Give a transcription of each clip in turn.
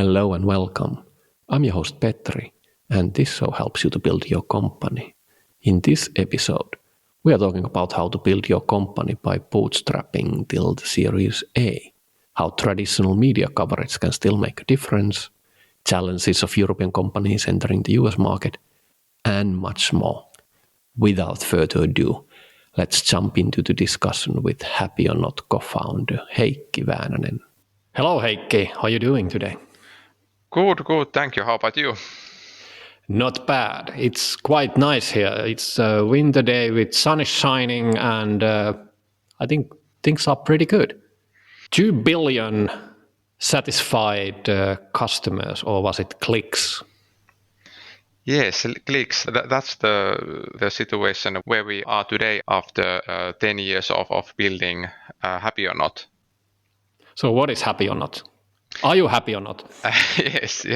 Hello and welcome. I'm your host Petri, and this show helps you to build your company. In this episode, we are talking about how to build your company by bootstrapping till the Series A, how traditional media coverage can still make a difference, challenges of European companies entering the US market, and much more. Without further ado, let's jump into the discussion with Happy or Not co-founder Heikki Väänänen. Hello Heikki, how are you doing today? Good. Thank you. How about you? Not bad. It's quite nice here. It's a winter day with sun is shining, and I think things are pretty good. 2 billion satisfied customers, or was it clicks? Yes, clicks. That's the situation where we are today after 10 years of building Happy or Not. So what is Happy or Not? Are you happy or not? Yes.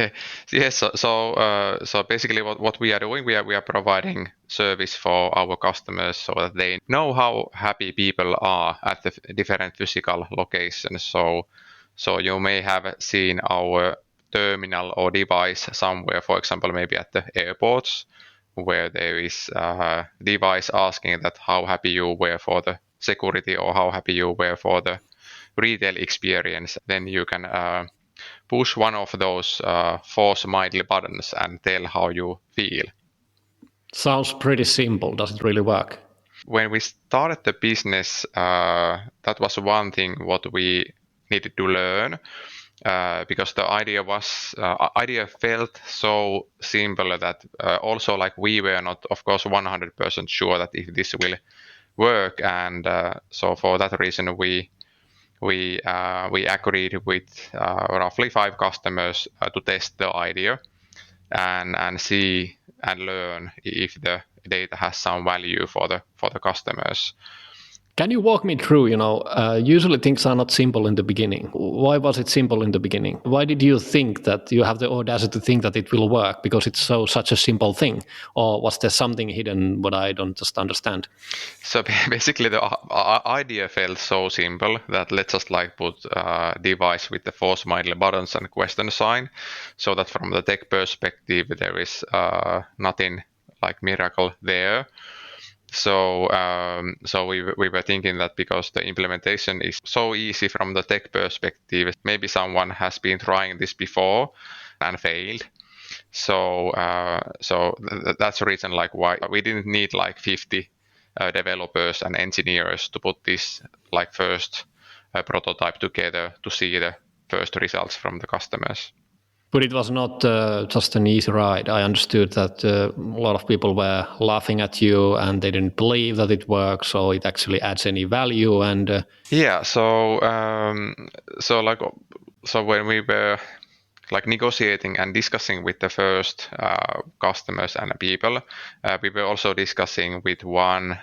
So basically, what we are doing, we are providing service for our customers so that they know how happy people are at the different physical locations. So you may have seen our terminal or device somewhere, for example, maybe at the airports, where there is a device asking that how happy you were for the security or how happy you were for the retail experience. Then you can push one of those 4 smiley buttons and tell how you feel. Sounds pretty simple. Does it really work? When we started the business, that was one thing what we needed to learn because the idea felt so simple that also like we were not, of course, 100% sure that if this will work, and so for that reason we agreed with roughly 5 customers to test the idea and see and learn if the data has some value for the customers. Can you walk me through, usually things are not simple in the beginning. Why was it simple in the beginning? Why did you think that you have the audacity to think that it will work because it's such a simple thing? Or was there something hidden what I don't just understand? So basically the idea felt so simple that let's just like put a device with the 4 smiley buttons and question sign, so that from the tech perspective there is nothing like miracle there. So we were thinking that because the implementation is so easy from the tech perspective, maybe someone has been trying this before and failed. So that's the reason like why we didn't need like 50 developers and engineers to put this like first prototype together to see the first results from the customers. But it was not just an easy ride. I understood that a lot of people were laughing at you and they didn't believe that it works, so it actually adds any value. And yeah, so when we were like negotiating and discussing with the first customers and people, we were also discussing with one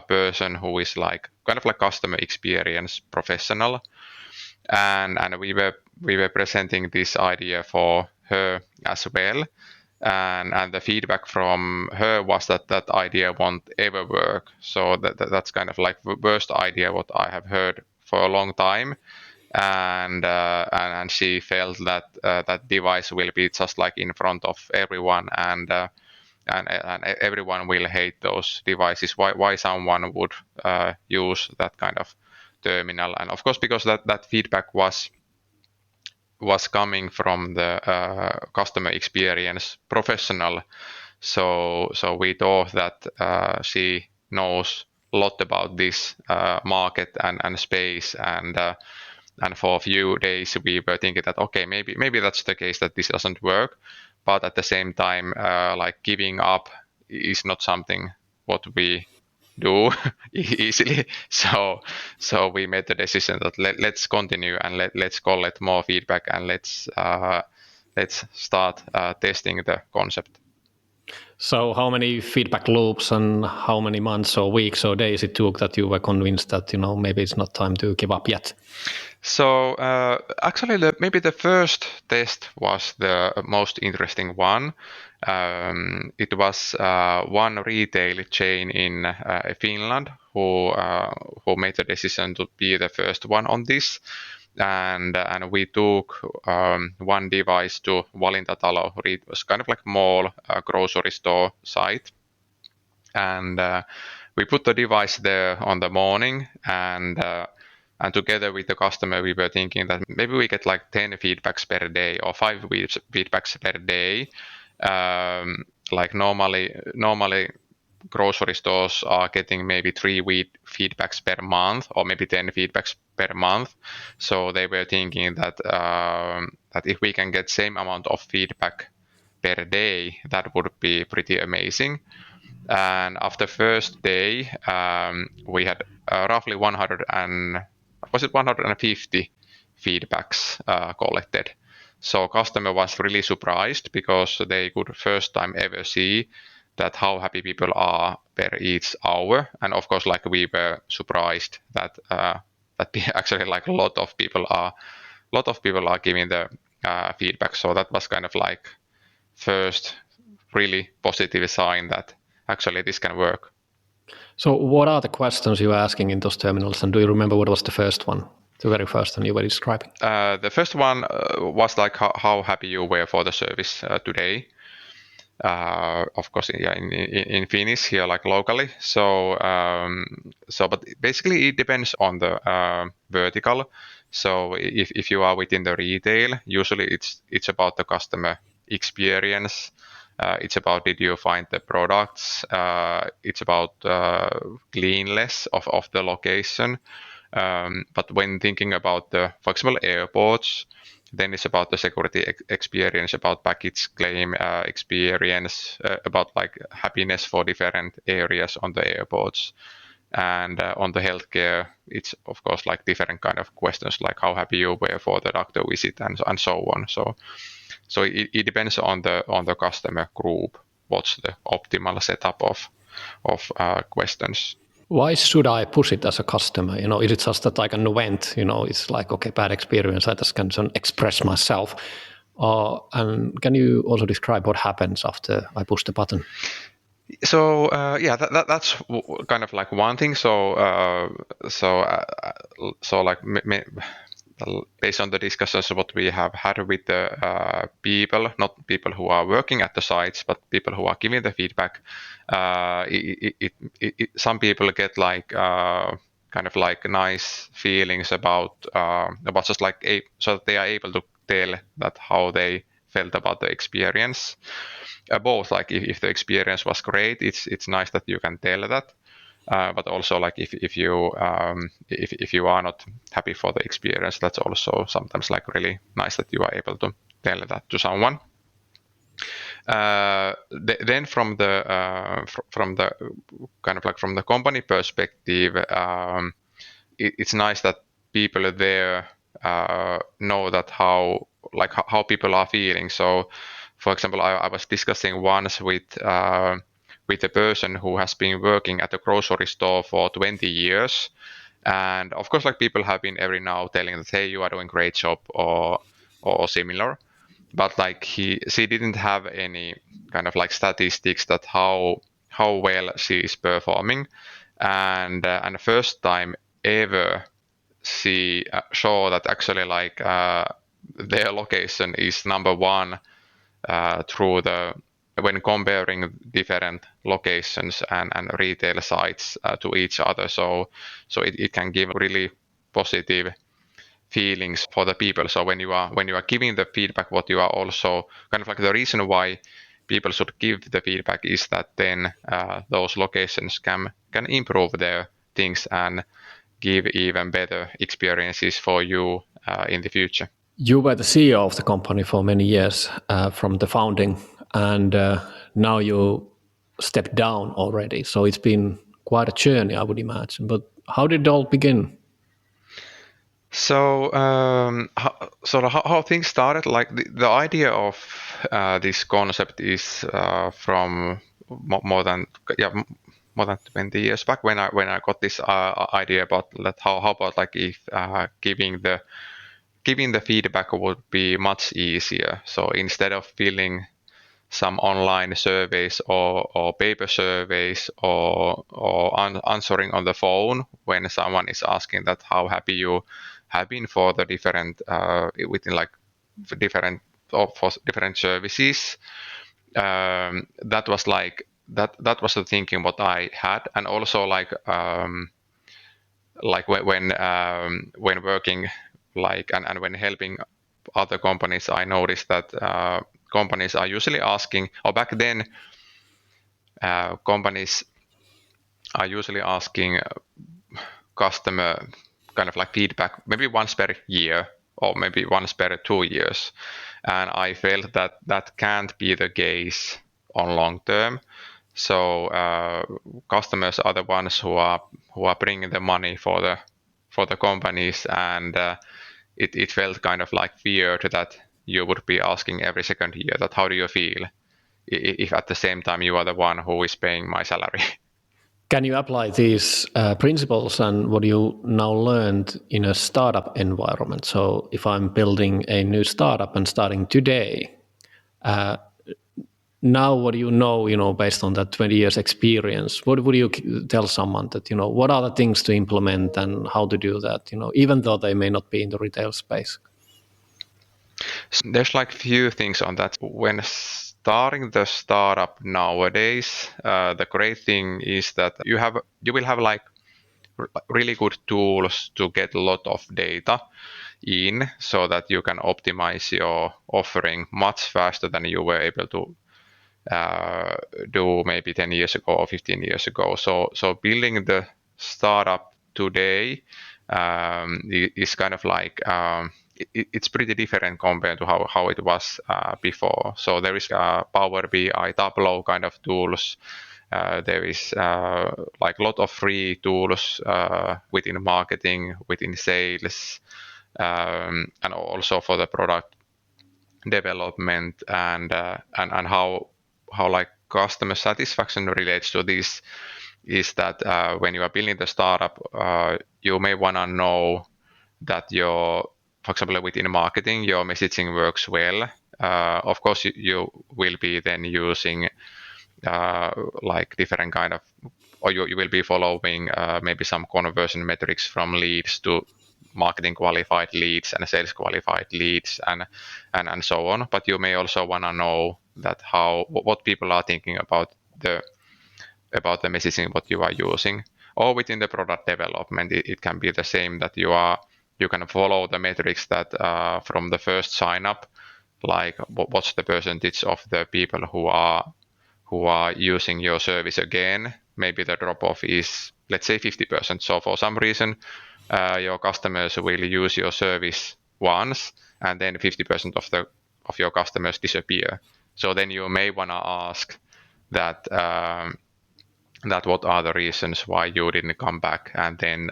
person who is like kind of like customer experience professional, and we were presenting this idea for her as well, and the feedback from her was that idea won't ever work. So that's kind of like the worst idea what I have heard for a long time. And she felt that that device will be just like in front of everyone, and everyone will hate those devices. Why someone would use that kind of terminal? And of course, because that feedback was coming from the customer experience professional, so we thought that she knows a lot about this market and space, and for a few days we were thinking that okay, maybe that's the case that this doesn't work, but at the same time like giving up is not something what we do easily. So we made the decision that let's continue and let's collect more feedback and let's start testing the concept. so how many feedback loops and how many months or weeks or days it took that you were convinced that maybe it's not time to give up yet? So actually, maybe the first test was the most interesting one. It was one retail chain in Finland who made the decision to be the first one on this. and we took one device to Valintatalo. It was kind of like mall grocery store site, and we put the device there on the morning, and together with the customer, we were thinking that maybe we get like 10 feedbacks per day or 5 feedbacks per day. Like normally grocery stores are getting maybe 3 feedbacks per month or maybe 10 feedbacks per month. So they were thinking that that if we can get same amount of feedback per day, that would be pretty amazing. And after first day, we had roughly 150 feedbacks collected. So customer was really surprised because they could first time ever see that how happy people are per each hour. And of course, like we were surprised that actually like a lot of people are giving the feedback. So that was kind of like first really positive sign that actually this can work. So what are the questions you were asking in those terminals, and do you remember what was the first one, the very first one you were describing? The first one was like how happy you were for the service today. Of course, yeah, in Finnish here, like locally. But basically it depends on the vertical. So if you are within the retail, usually it's about the customer experience. It's about did you find the products. It's about cleanliness of the location. But when thinking about the, for example, airports, then it's about the security experience, about package claim experience, about like happiness for different areas on the airports. And on the healthcare, it's of course like different kind of questions, like how happy you were for the doctor visit and so on. So it depends on the customer group, what's the optimal setup of questions. Why should I push it as a customer? Is it just that I can vent? It's like, okay, bad experience. I just can express myself. And can you also describe what happens after I push the button? So yeah, that's kind of like one thing. So like based on the discussions what we have had with the people, not people who are working at the sites, but people who are giving the feedback, some people get like kind of like nice feelings about just like so that they are able to tell that how they felt about the experience. Both, like if the experience was great, it's nice that you can tell that. But also like if you are not happy for the experience, that's also sometimes like really nice that you are able to tell that to someone. Then from the kind of like from the company perspective, it's nice that people there know that how people are feeling. So, for example, I was discussing once with a person who has been working at a grocery store for 20 years. And of course, like people have been every now telling that, hey, you are doing great job or similar. But like she didn't have any kind of like statistics that how well she is performing. And the first time ever she saw that actually like their location is number one through when comparing different locations and retail sites to each other. So it can give really positive feelings for the people. So when you are giving the feedback, what you are also kind of like the reason why people should give the feedback is that then those locations can improve their things and give even better experiences for you in the future. You were the CEO of the company for many years from the founding, and now you stepped down already. So it's been quite a journey, I would imagine. But how did it all begin? So, how things started, like the idea of this concept is from more than 20 years back when I got this idea about that how about like if giving the feedback would be much easier. So instead of filling some online surveys or paper surveys or answering on the phone when someone is asking that how happy you have been for the different within like for different services. That was like that was the thinking what I had, and also like when working like and when helping other companies, I noticed that companies are usually asking, or back then companies are usually asking customer kind of like feedback maybe once per year or maybe once per 2 years, and I felt that that can't be the case on long term. So customers are the ones who are bringing the money for the companies, and it felt kind of like weird that you would be asking every second year that how do you feel if at the same time you are the one who is paying my salary. Can you apply these principles and what you now learned in a startup environment? So if I'm building a new startup and starting today, now what do you know, based on that 20 years experience, what would you tell someone that, what are the things to implement and how to do that, even though they may not be in the retail space? So there's like few things on that. When starting the startup nowadays, the great thing is that you will have like really good tools to get a lot of data in so that you can optimize your offering much faster than you were able to do maybe 10 years ago or 15 years ago. So building the startup today is kind of like it's pretty different compared to how it was before. So there is Power BI, Tableau kind of tools. There is like a lot of free tools within marketing, within sales, and also for the product development, and how like customer satisfaction relates to this is that when you are building the startup, you may want to know that for example, within marketing, your messaging works well. Of course, you will be then using like different kind of, or you will be following maybe some conversion metrics from leads to marketing qualified leads and sales qualified leads and so on. But you may also want to know that what people are thinking about the messaging what you are using. Or within the product development, it can be the same that you can follow the metrics that from the first sign up, like what's the percentage of the people who are using your service again. Maybe the drop off is, let's say, 50%. So for some reason, your customers will use your service once, and then 50% of your customers disappear. So then you may want to ask that what are the reasons why you didn't come back, and then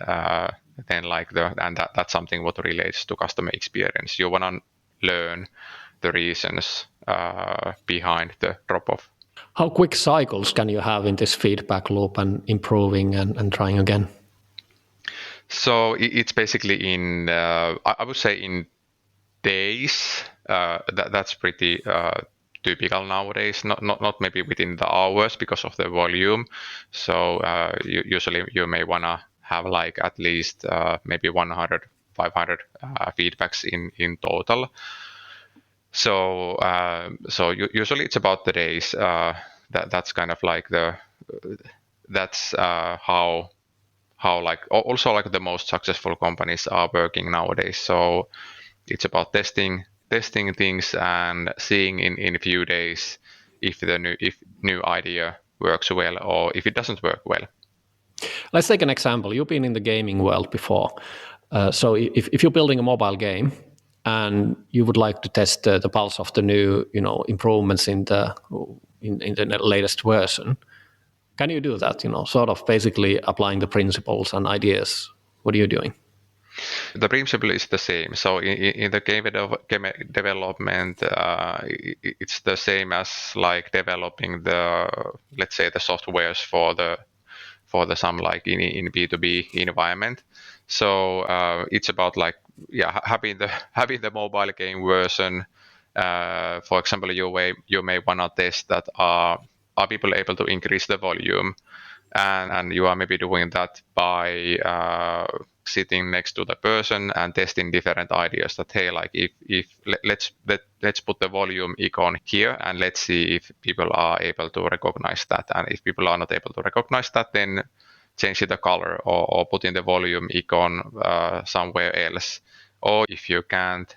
that's something what relates to customer experience. You want to learn the reasons behind the drop off. How quick cycles can you have in this feedback loop and improving and trying again? So it's basically in, I would say in days. That's pretty typical nowadays. Not maybe within the hours because of the volume. So usually you may wanna have like at least maybe 100, 500 feedbacks in total. So usually it's about the days. That's kind of like that's how like also like the most successful companies are working nowadays. So it's about testing things and seeing in a few days if new idea works well or if it doesn't work well. Let's take an example. You've been in the gaming world before. So if you're building a mobile game and you would like to test the pulse of the new improvements in the latest version, can you do that? Sort of basically applying the principles and ideas. What are you doing? The principle is the same. So in the game development, it's the same as like developing let's say the softwares for the some like in B2B environment. So it's about like having the mobile game version. For example, you may wanna test that are people able to increase the volume, and you are maybe doing that by sitting next to the person and testing different ideas that, hey, like if let's put the volume icon here and let's see if people are able to recognize that. And if people are not able to recognize that, then change the color or put in the volume icon somewhere else. Or if you can't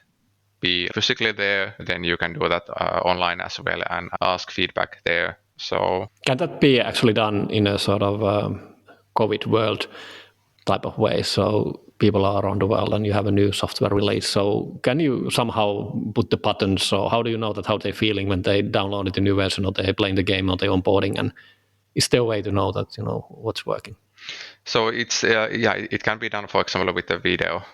be physically there, then you can do that online as well and ask feedback there. So can that be actually done in a sort of COVID world type of way? So people are around the world and you have a new software release. So can you somehow put the buttons? So how do you know that how they're feeling when they downloaded the new version or they're playing the game or they're onboarding? And is there a way to know that, what's working? So it's it can be done, for example, with the video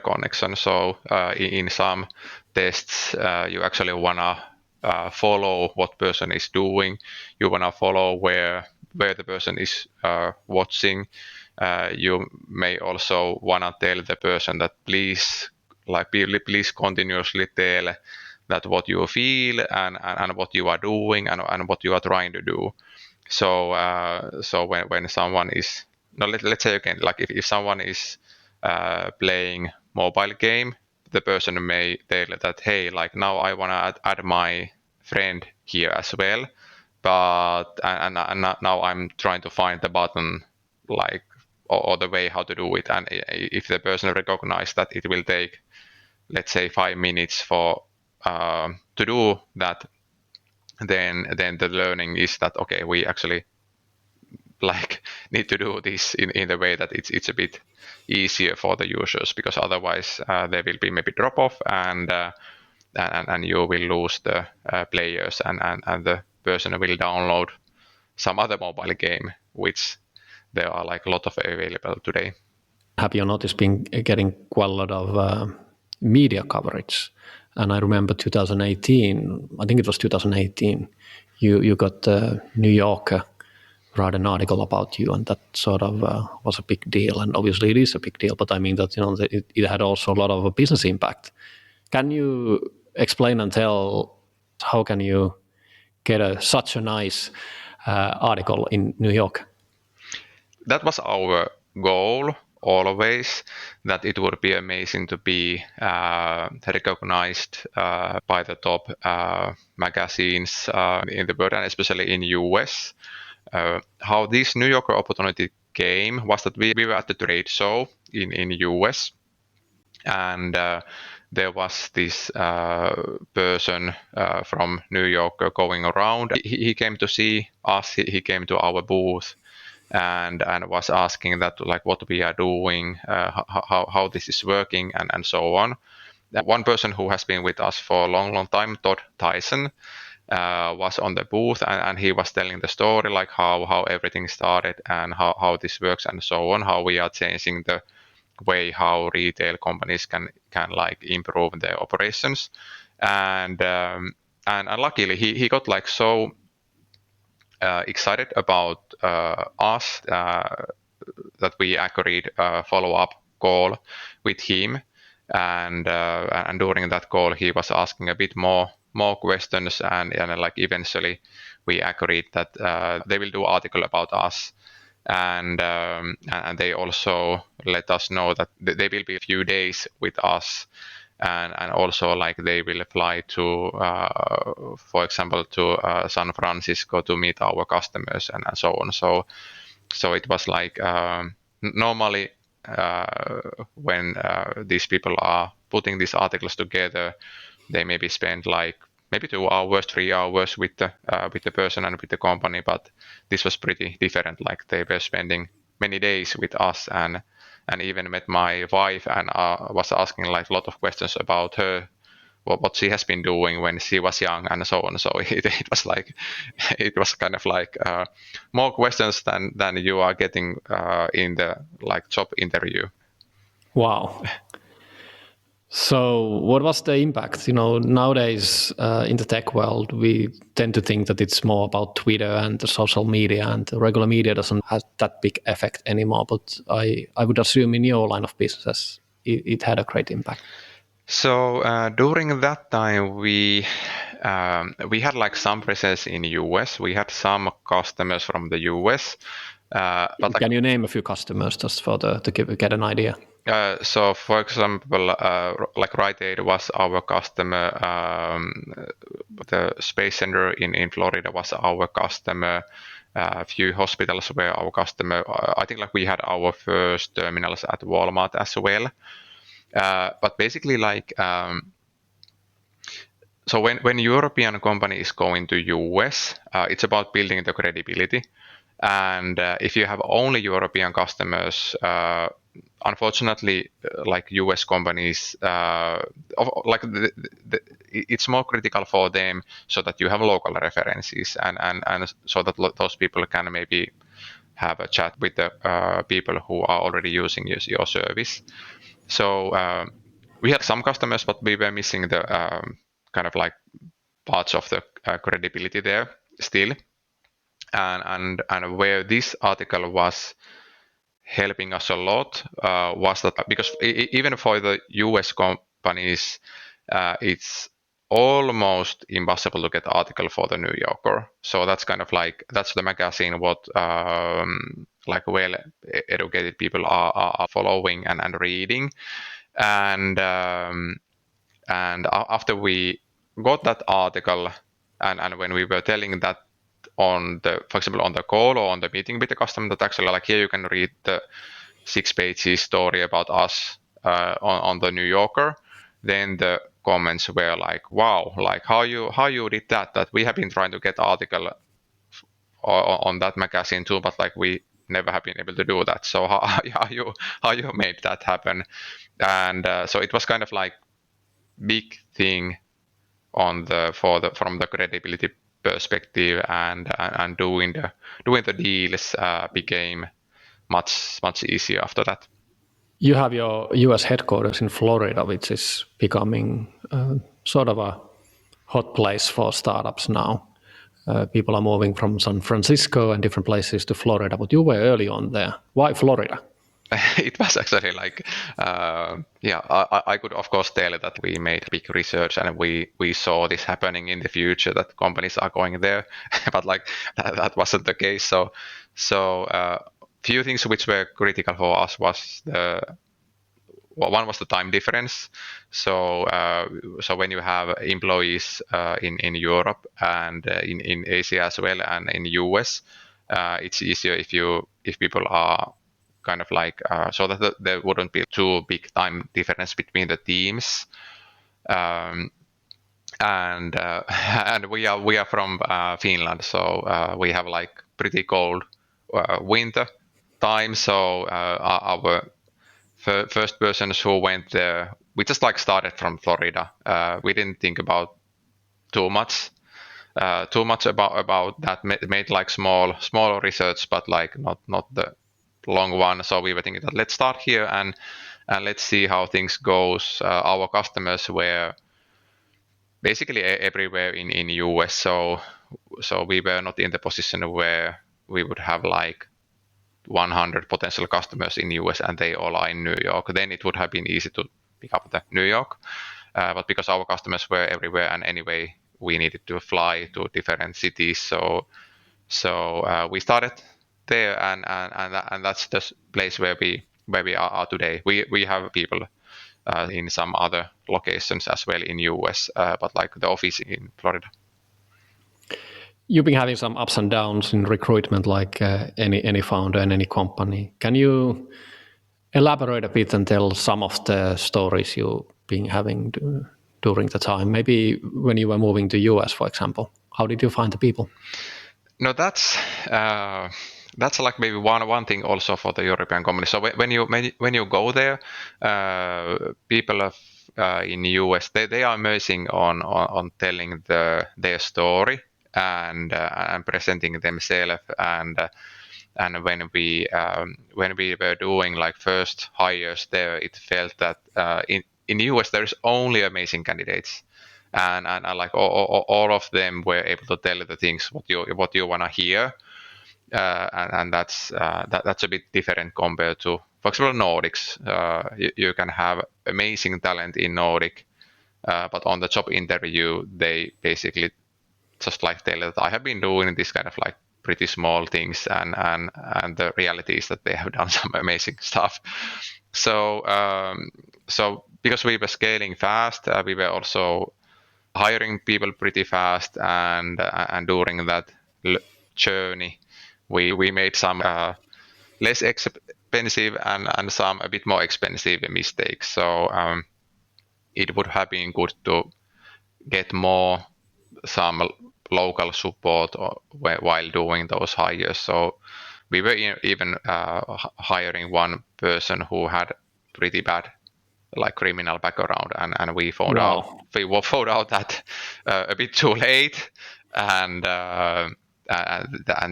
connection. So in some tests, you actually wanna follow what person is doing. You wanna follow where the person is watching. You may also wanna tell the person that please continuously tell that what you feel and what you are doing and what you are trying to do. So when someone is let's say again, like if someone is playing mobile game, the person may tell that, hey, like now I want to add my friend here as well, but and now I'm trying to find the button, like or the way how to do it. And if the person recognizes that it will take, let's say, 5 minutes for to do that, then the learning is that, okay, we actually like need to do this in the way that it's a bit easier for the users, because otherwise there will be maybe drop off and you will lose the players and the person will download some other mobile game, which there are like a lot of available today. Have you noticed been getting quite a lot of media coverage? And I remember 2018, I think it was 2018, you got New Yorker write an article about you, and that sort of was a big deal. And obviously it is a big deal, but I mean that it had also a lot of a business impact. Can you explain and tell how can you get such a nice article in New York? That was our goal always, that it would be amazing to be recognized by the top magazines in the world, and especially in US. How this New Yorker opportunity came was that we were at the trade show in US, and there was this person from New York going around. He came to see us. He came to our booth and was asking that, like, what we are doing, how this is working, and so on. One person who has been with us for a long time, Todd Tyson, was on the booth, and he was telling the story, like how everything started and how this works and so on, how we are changing the way how retail companies can like improve their operations. And luckily he got like so excited about us that we agreed a follow-up call with him, and during that call he was asking a bit more questions, and like eventually we agreed that they will do article about us, and they also let us know that they will be a few days with us, and also like they will fly to for example to San Francisco to meet our customers and so on. So it was like normally when these people are putting these articles together, they maybe spend like maybe 2 hours, 3 hours with the person and with the company, but this was pretty different. Like they were spending many days with us, and even met my wife, and was asking like a lot of questions about her, what she has been doing when she was young, and so on. So it was like it was kind of like more questions than you are getting in the like job interview. Wow. So what was the impact? Nowadays in the tech world, we tend to think that it's more about Twitter and the social media, and the regular media doesn't have that big effect anymore. But I would assume in your line of business, it had a great impact. So during that time, we had like some presence in US. We had some customers from the US, But Can you name a few customers just for to get an idea? So, for example, like Rite Aid was our customer. The Space Center in Florida was our customer. A few hospitals were our customer. I think like we had our first terminals at Walmart as well. But basically, like, so when European company is going to US, it's about building the credibility. And if you have only European customers, unfortunately, like US companies, like it's more critical for them so that you have local references and so that those people can maybe have a chat with the people who are already using your service. So we had some customers, but we were missing the kind of like parts of the credibility there still. And where this article was helping us a lot was that because even for the US companies, it's almost impossible to get the article for the New Yorker. So that's kind of like that's the magazine what like well educated people are following and reading. And after we got that article and when we were telling that on the, for example, on the call or on the meeting with the customer, that actually like here you can read the 6 pages story about us on the New Yorker, then the comments were like, wow, like how you did that we have been trying to get article on that magazine too, but like we never have been able to do that. So how you made that happen? And so it was kind of like big thing on from the credibility perspective, and doing the deals became much easier after that. You have your US headquarters in Florida, which is becoming sort of a hot place for startups now. People are moving from San Francisco and different places to Florida, but you were early on there. Why Florida? It was actually like, I could of course tell that we made big research and we saw this happening in the future, that companies are going there, but like that wasn't the case. So few things which were critical for us was one was the time difference. So when you have employees in Europe and in Asia as well and in US, it's easier if people are kind of like so that there wouldn't be too big time difference between the teams. And we are from Finland, so we have like pretty cold winter time. So our first persons who went there, we just like started from Florida. We didn't think about too much about that. Made like small research, but like not the long one. So we were thinking that let's start here and let's see how things goes. Our customers were basically everywhere in US. So we were not in the position where we would have like 100 potential customers in US and they all are in New York. Then it would have been easy to pick up the New York. But because our customers were everywhere and anyway we needed to fly to different cities, so we started there and that's the place where we are today. We have people in some other locations as well in US, but like the office in Florida. You've been having some ups and downs in recruitment, like any founder and any company. Can you elaborate a bit and tell some of the stories you've been having during the time? Maybe when you were moving to US, for example, how did you find the people? No, that's like maybe one thing also for the European company. So when you go there, people in US they are amazing on telling their story and presenting themselves and when we were doing like first hires there, it felt that in US there's only amazing candidates. And like all of them were able to tell the things what you want to hear, and that's a bit different compared to, for example, Nordics. You can have amazing talent in Nordic, but on the job interview they basically just like tell that I have been doing this kind of like pretty small things, and the reality is that they have done some amazing stuff. So because we were scaling fast, we were also hiring people pretty fast, and during that journey, we made some less expensive and some a bit more expensive mistakes. So it would have been good to get some local support while doing those hires. So we were even hiring one person who had pretty bad criminal background, and we found out that a bit too late, and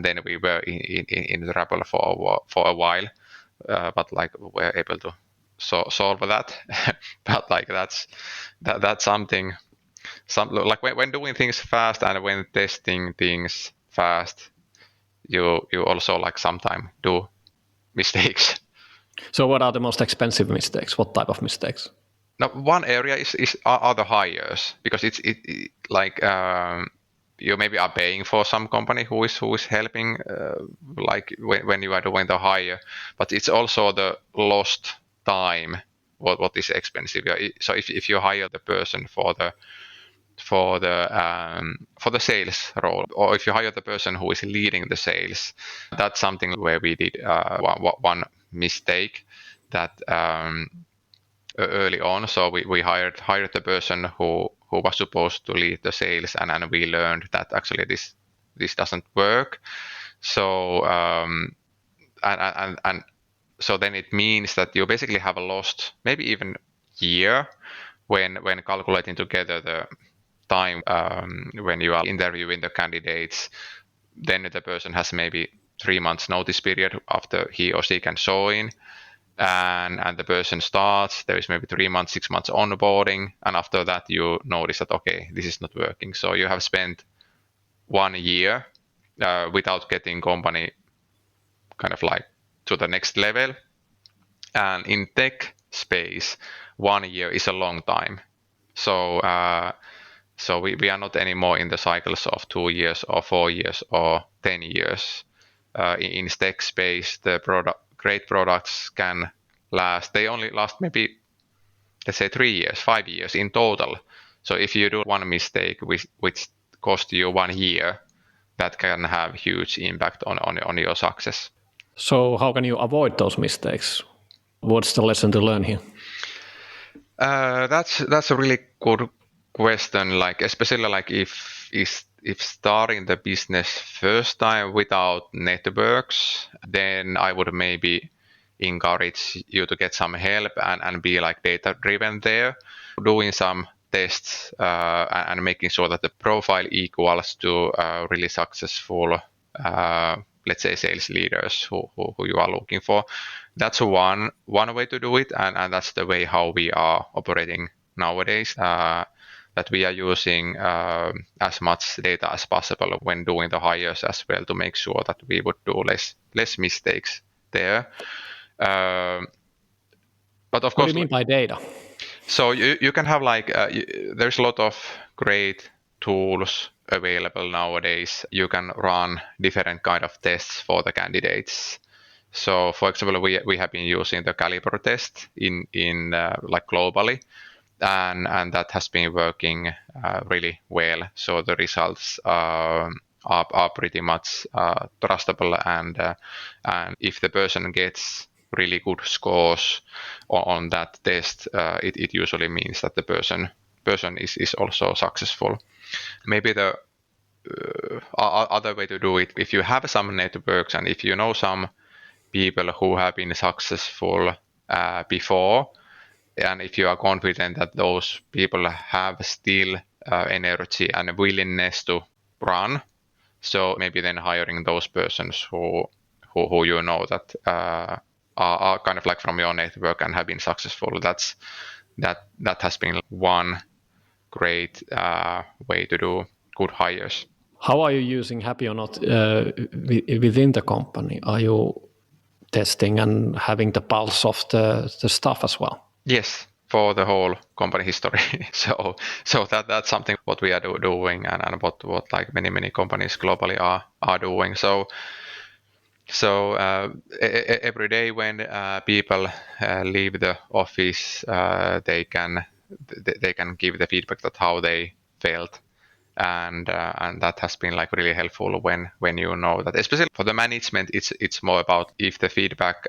then we were in trouble for a while, but we're able to solve that. But that's something. When doing things fast and when testing things fast, you also sometimes do mistakes. So what are the most expensive mistakes? What type of mistakes? Now, one area are the hires, because it's you maybe are paying for some company who is helping, when you are doing the hire, but it's also the lost time what is expensive. So if you hire the person for the sales role, or if you hire the person who is leading the sales, that's something where we did one mistake that early on. So we hired the person who was supposed to lead the sales, and we learned that actually this doesn't work. So and so then it means that you basically have lost maybe even year when calculating together the time when you are interviewing the candidates. Then the person has maybe 3 months notice period after he or she can join, and the person starts. There is maybe 3 months, 6 months onboarding, and after that you notice that okay, this is not working. So you have spent 1 year without getting company kind of to the next level. And in tech space, 1 year is a long time. So we are not anymore in the cycles of 2 years or 4 years or 10 years. In tech space, the great products can last. They only last maybe, let's say, 3 years, 5 years in total. So if you do one mistake which cost you 1 year, that can have huge impact on your success. So how can you avoid those mistakes? What's the lesson to learn here? That's a really good question. Especially if starting the business first time without networks, then I would maybe encourage you to get some help and be data driven there, doing some tests and making sure that the profile equals to really successful, let's say, sales leaders who you are looking for. That's one way to do it, and that's the way how we are operating nowadays. That we are using as much data as possible when doing the hires as well, to make sure that we would do less mistakes there. But of course, what do you mean by data? So you can have there's a lot of great tools available nowadays. You can run different kind of tests for the candidates. So for example, we have been using the Caliber test in globally, and that has been working really well. So the results are pretty much trustable, and if the person gets really good scores on that test, it usually means that the person is also successful. Maybe the other way to do it, if you have some networks and if you know some people who have been successful before, and if you are confident that those people have still energy and willingness to run, so maybe then hiring those persons who you know that are kind of from your network and have been successful. That has been one great way to do good hires. How are you using Happy or Not within the company? Are you testing and having the pulse of the staff as well? Yes. for the whole company history. So that's something what we are doing, and what like many companies globally are doing. So every day when people leave the office, they can give the feedback that how they felt, and that has been like really helpful when you know that, especially for the management. It's more about if the feedback,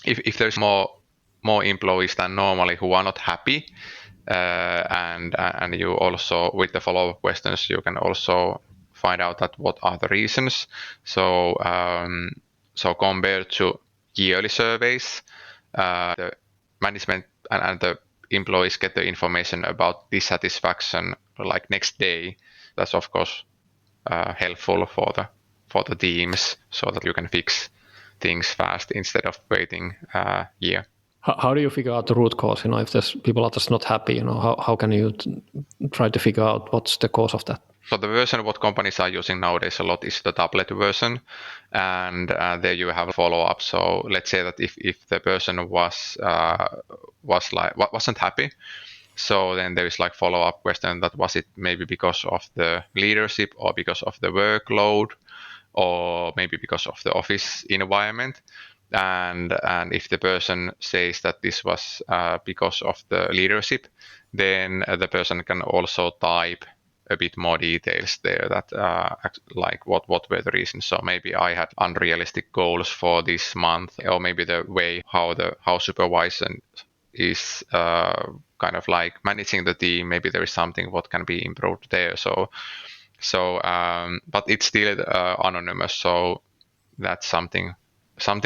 if there's more employees than normally who are not happy, and you also, with the follow-up questions, you can also find out that what are the reasons. So compared to yearly surveys, the management and the employees get the information about dissatisfaction like next day. That's of course helpful for the teams, so that you can fix things fast instead of waiting a year. How do you figure out the root cause? If there's people are just not happy, how can you try to figure out what's the cause of that? So the version what companies are using nowadays a lot is the tablet version, and there you have a follow-up. So let's say that if the person wasn't happy, so then there is like follow-up question that was it maybe because of the leadership, or because of the workload, or maybe because of the office environment. And if the person says that this was because of the leadership, then the person can also type a bit more details there, that like what were the reasons. So maybe I had unrealistic goals for this month, or maybe the way how supervision is kind of like managing the team. Maybe there is something what can be improved there. But it's still anonymous. So that's something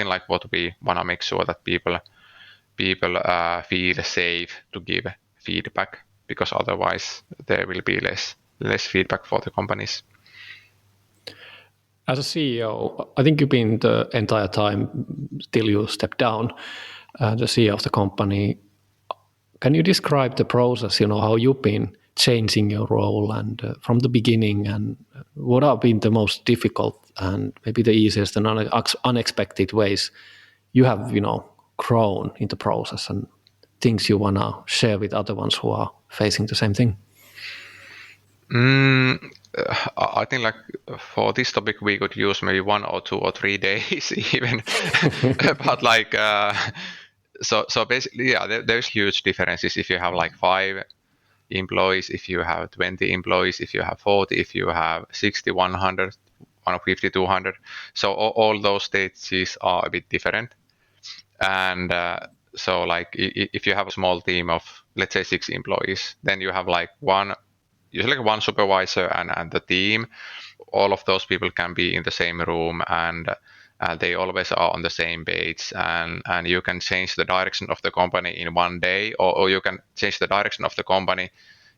like what we want to make sure that people feel safe to give feedback, because otherwise there will be less feedback for the companies. As a CEO, I think you've been the entire time till you stepped down, the CEO of the company. Can you describe the process, how you've been changing your role, and from the beginning, and what have been the most difficult and maybe the easiest and unexpected ways you have, grown in the process, and things you want to share with other ones who are facing the same thing? I think like for this topic we could use maybe 1 or 2 or 3 days even. But like so basically, yeah, there's huge differences if you have like 5 employees, if you have 20 employees, if you have 40, if you have 60, 100, 150, 200. So all those stages are a bit different. And so like if you have a small team of, let's say, 6 employees, then you have like usually one supervisor and the team. All of those people can be in the same room, and they always are on the same page, and you can change the direction of the company in one day, or you can change the direction of the company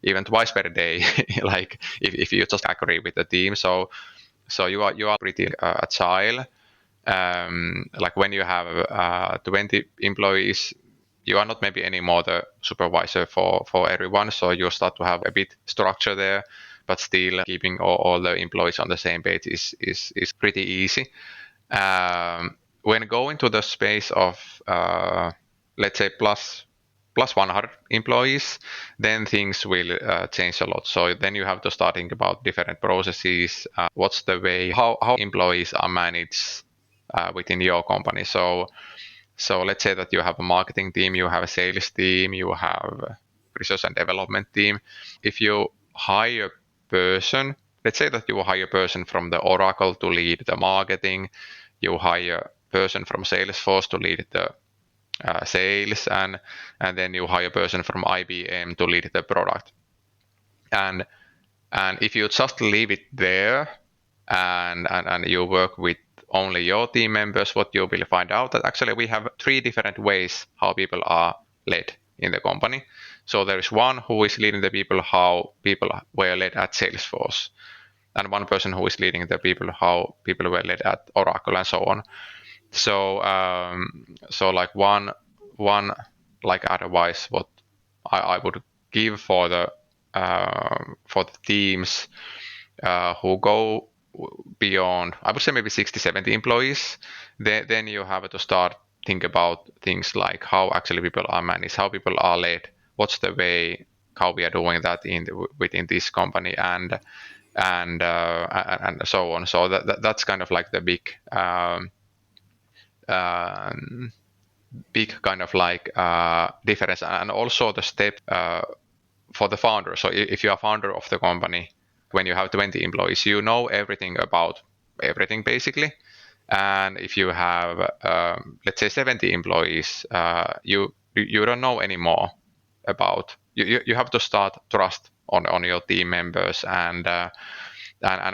even twice per day, like if you just agree with the team. So you are pretty agile. Like when you have 20 employees, you are not maybe anymore the supervisor for everyone, so you start to have a bit structure there, but still keeping all the employees on the same page is pretty easy. When going to the space of let's say plus 100 employees, then things will change a lot. So then you have to start thinking about different processes. What's the way how employees are managed within your company? So let's say that you have a marketing team, you have a sales team, you have a research and development team. If you hire a person, let's say that you hire a person from the Oracle to lead the marketing, you hire a person from Salesforce to lead the sales, and then you hire a person from IBM to lead the product. And if you just leave it there, and you work with only your team members, what you will find out that actually we have 3 different ways how people are led in the company. So there is one who is leading the people how people were led at Salesforce, and one person who is leading the people how people were led at Oracle, and so on. So like one like advice what I would give for the teams who go beyond, I would say maybe 60, 70 employees, then you have to start think about things like how actually people are managed, how people are led, what's the way how we are doing that within this company, and so on. So that's kind of like the big kind of like difference, and also the step for the founder. So if you are founder of the company, when you have 20 employees, you know everything about everything basically. And if you have, let's say, 70 employees, you don't know anymore about. You have to start trust on your team members, and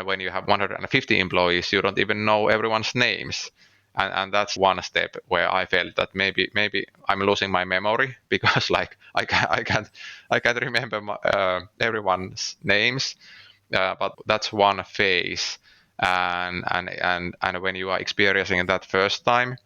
when you have 150 employees, you don't even know everyone's names. And that's one step where I felt that maybe I'm losing my memory because like I can't remember everyone's names, but that's one phase. And when you are experiencing that first time,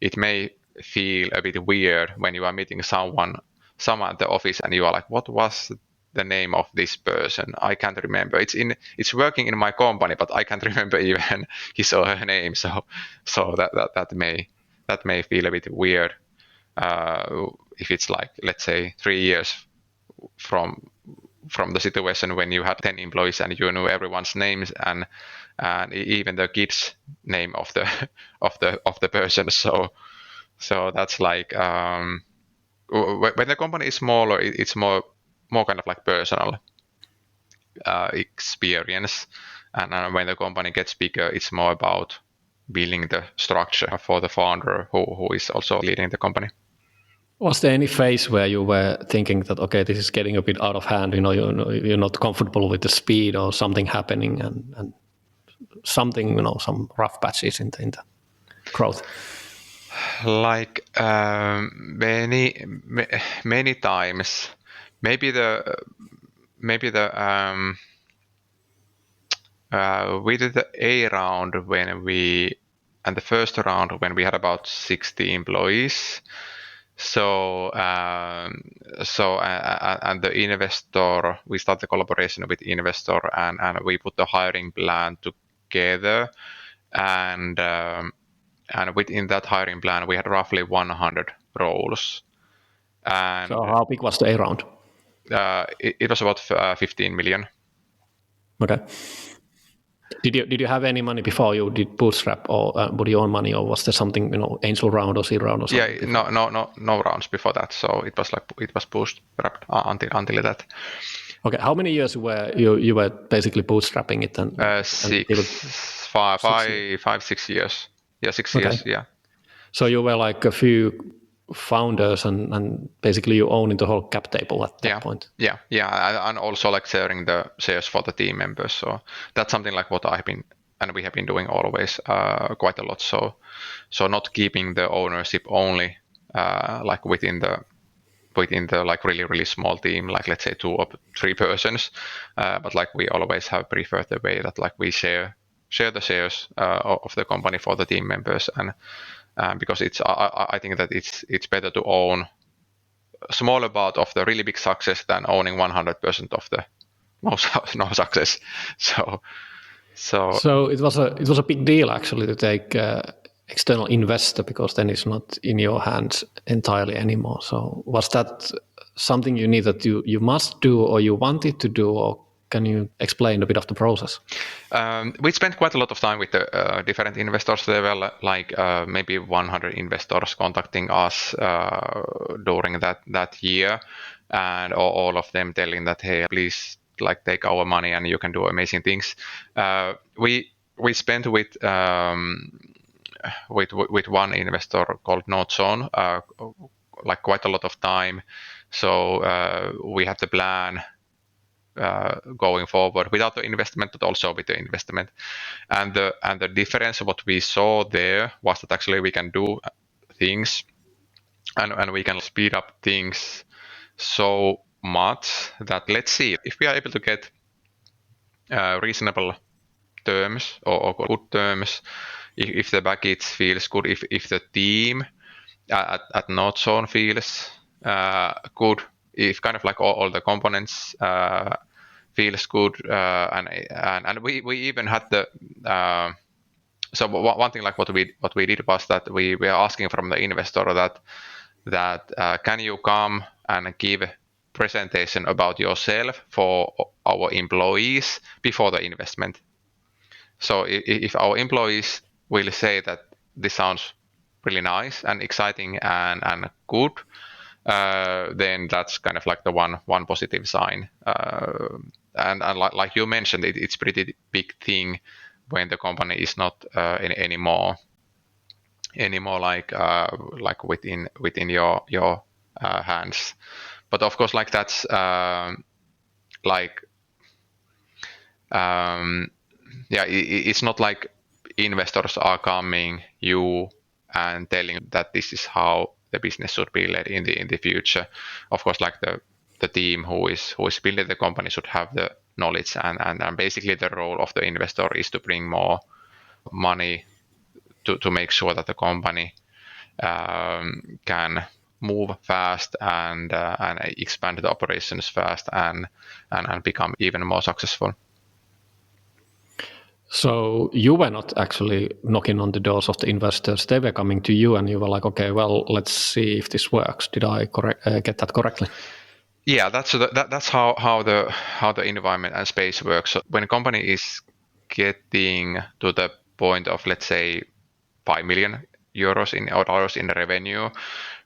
it may feel a bit weird when you are meeting someone at the office and you are like, what was the name of this person? I can't remember. It's working in my company, but I can't remember even his or her name. So that may feel a bit weird if it's like, let's say, 3 years from the situation when you had 10 employees and you knew everyone's names and even the kid's name of the of the person. So that's like when the company is smaller, it's more kind of like personal experience, and when the company gets bigger, it's more about building the structure for the founder who is also leading the company. Was there any phase where you were thinking that, okay, this is getting a bit out of hand, you're not comfortable with the speed or something happening and something, some rough patches in the growth? Like many times, maybe the we did the A round and the first round when we had about 60 employees. So and the investor, we started the collaboration with investor, and we put the hiring plan together, and within that hiring plan we had roughly 100 roles. And so how big was the A round? It was about 15 million. Okay. Did you have any money before you did bootstrap, or put your own money, or was there something, angel round or seed round or something? Yeah, no rounds before that. So it was bootstrapped until that. Okay, how many years you were basically bootstrapping it? And 6 years. Yeah, 6 okay. years. Yeah. So you were like a few founders, and basically you owning the whole cap table at that point. Yeah, and also like sharing the shares for the team members. So that's something like what we have been doing always quite a lot. So not keeping the ownership only like within the like really small team, like let's say 2 or 3 persons, but like we always have preferred the way that like we share the shares of the company for the team members, and because I think that it's better to own a smaller part of the really big success than owning 100% of the no success. So it was a big deal actually to take external investor, because then it's not in your hands entirely anymore. So was that something you need that you must do, or you wanted to do, or can you explain a bit of the process? We spent quite a lot of time with the different investors. There were like maybe 100 investors contacting us during that year, and all of them telling that, hey, please like take our money and you can do amazing things. We spent with one investor called Nordzone like quite a lot of time. So we have the plan going forward without the investment, but also with the investment. And the difference of what we saw there was that actually we can do things and we can speed up things so much that, let's see, if we are able to get reasonable terms or good terms, if the package feels good, if the team at Nordzone feels good, if kind of like all the components feels good, and we even had the So one thing like what we did was that we were asking from the investor that can you come and give presentation about yourself for our employees before the investment. So if our employees will say that this sounds really nice and exciting and good, then that's kind of like the one positive sign. And like you mentioned, it's pretty big thing when the company is not anymore like within your hands. But of course, like that's like yeah, it's not like investors are coming you and telling that this is how the business should be led in the future. Of course, like the team who is building the company should have the knowledge, and basically the role of the investor is to bring more money to make sure that the company can move fast and expand the operations fast and become even more successful. So you were not actually knocking on the doors of the investors. They were coming to you and you were like, okay, well, let's see if this works. Did I get that correctly? Yeah, that's how the environment and space works. So when a company is getting to the point of, let's say, 5 million euros or dollars in revenue,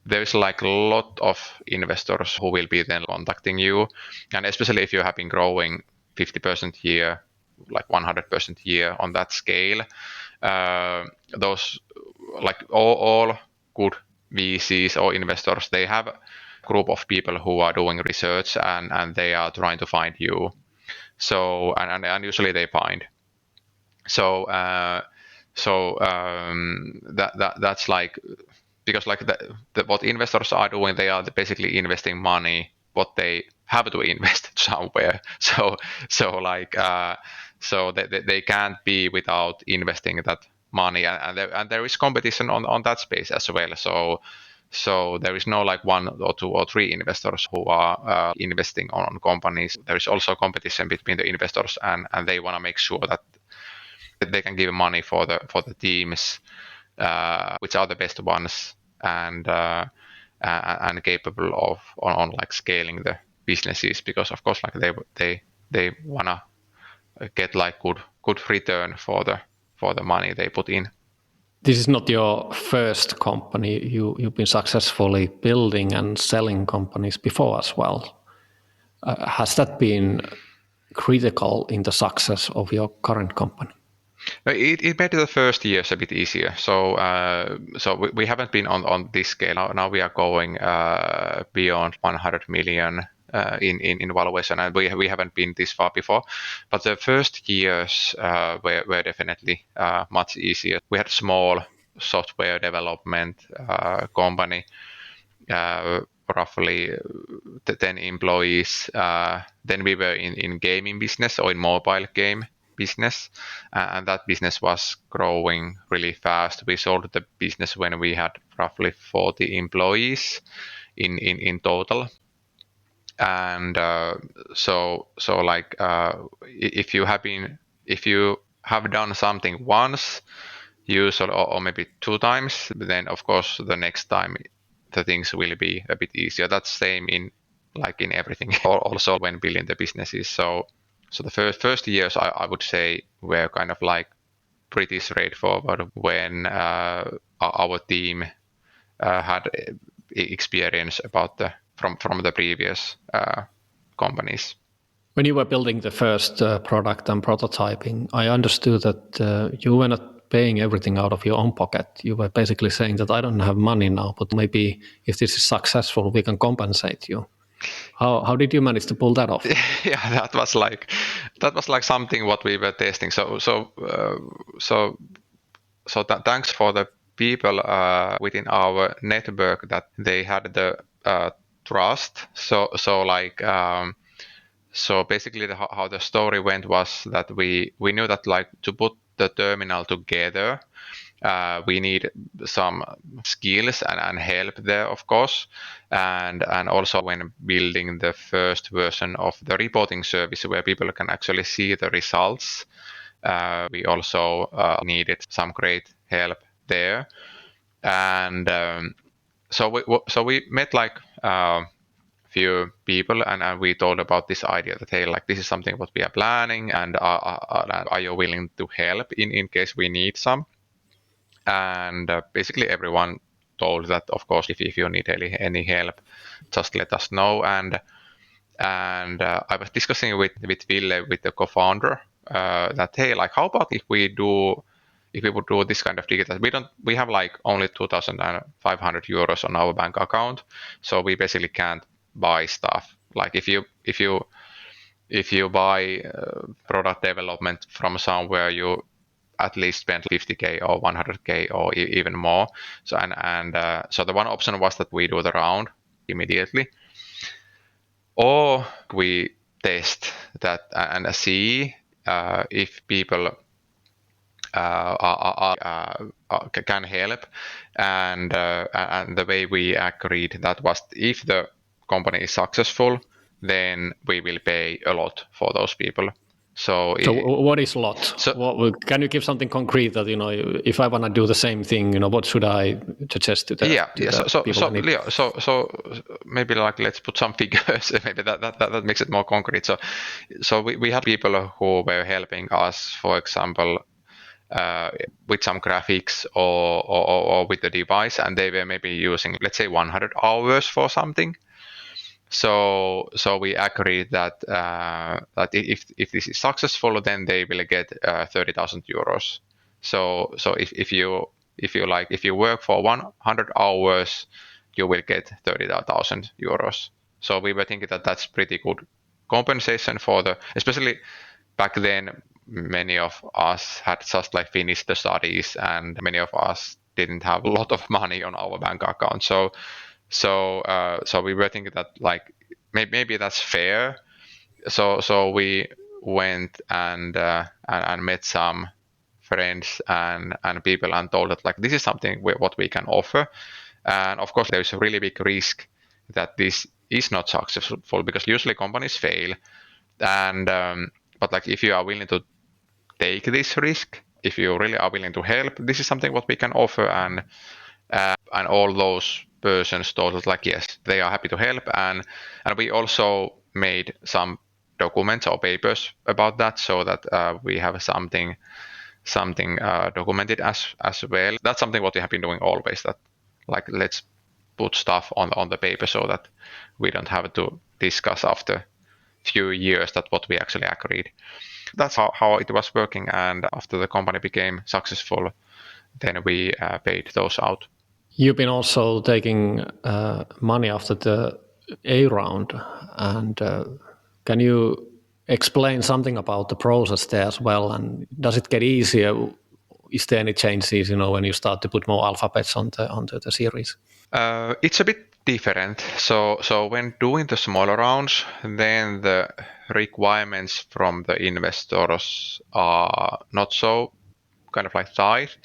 there's like a lot of investors who will be then contacting you, and especially if you have been growing 50% year, like 100% year on that scale, those like all good VCs or investors, they have a group of people who are doing research and they are trying to find you. So and usually they find. So that's like, because like what investors are doing, they are basically investing money what they have to invest somewhere. So they can't be without investing that money, and there is competition on that space as well. So there is no like one or two or three investors who are investing on companies. There is also competition between the investors, and they want to make sure that they can give money for the teams which are the best ones and capable of on like scaling the businesses, because of course like they wanna get like good return for the money they put in. This is not your first company. You've been successfully building and selling companies before as well. Has that been critical in the success of your current company? It made the first years a bit easier. So we haven't been on this scale. Now we are going beyond 100 million in valuation, and we haven't been this far before. But the first years were definitely much easier. We had small software development company, roughly 10 employees. Then we were in gaming business or in mobile game business, and that business was growing really fast. We sold the business when we had roughly 40 employees in total. And so like if you have done something once, usually or maybe two times, then of course the next time the things will be a bit easier. That's same in like in everything, also when building the businesses. So the first years I would say were kind of like pretty straightforward when our team had experience about from the previous companies. When you were building the first product and prototyping, I understood that you were not paying everything out of your own pocket. You were basically saying that I don't have money now, but maybe if this is successful, we can compensate you. How did you manage to pull that off? Yeah, that was like something what we were testing. Thanks for the people within our network that they had the trust. So basically how the story went was that we knew that like to put the terminal together, we need some skills and help there, of course, and also when building the first version of the reporting service where people can actually see the results, We also needed some great help there, and so we met like few people, and we told about this idea that hey, like this is something what we are planning, and are you willing to help in case we need some? And basically everyone told that of course if you need any help, just let us know. And I was discussing with Ville, with the co-founder, that hey, like how about if we would do this kind of digital, we have like only 2,500 euros on our bank account, so we basically can't buy stuff. Like if you buy product development from somewhere, you at least spend 50k or 100k or even more. So so the one option was that we do the round immediately, or we test that and see if people can help. And the way we agreed that was if the company is successful, then we will pay a lot for those people. So what is lot? Can you give something concrete that, if I want to do the same thing, what should I suggest to the people? So maybe like let's put some figures. Maybe that makes it more concrete. So we had people who were helping us, for example, with some graphics or with the device, and they were maybe using, let's say, 100 hours for something. So we agreed that that if this is successful, then they will get 30,000 euros. So if you work for 100 hours, you will get 30,000 euros. So we were thinking that that's pretty good compensation especially back then. Many of us had just like finished the studies, and many of us didn't have a lot of money on our bank account. So we were thinking that like maybe that's fair. So we went and met some friends and people and told that like this is something what we can offer. And of course there is a really big risk that this is not successful, because usually companies fail. And but like if you are willing to take this risk, if you really are willing to help, this is something what we can offer. And all those persons told us like yes, they are happy to help. And we also made some documents or papers about that, so that we have something documented as well. That's something what we have been doing always, that like let's put stuff on the paper so that we don't have to discuss after few years that what we actually agreed. That's how it was working. And after the company became successful, then we paid those out. You've been also taking money after the A round, and can you explain something about the process there as well? And does it get easier? Is there any changes, when you start to put more alphabets onto the series? It's a bit different. So when doing the smaller rounds, then the requirements from the investors are not so kind of like tight,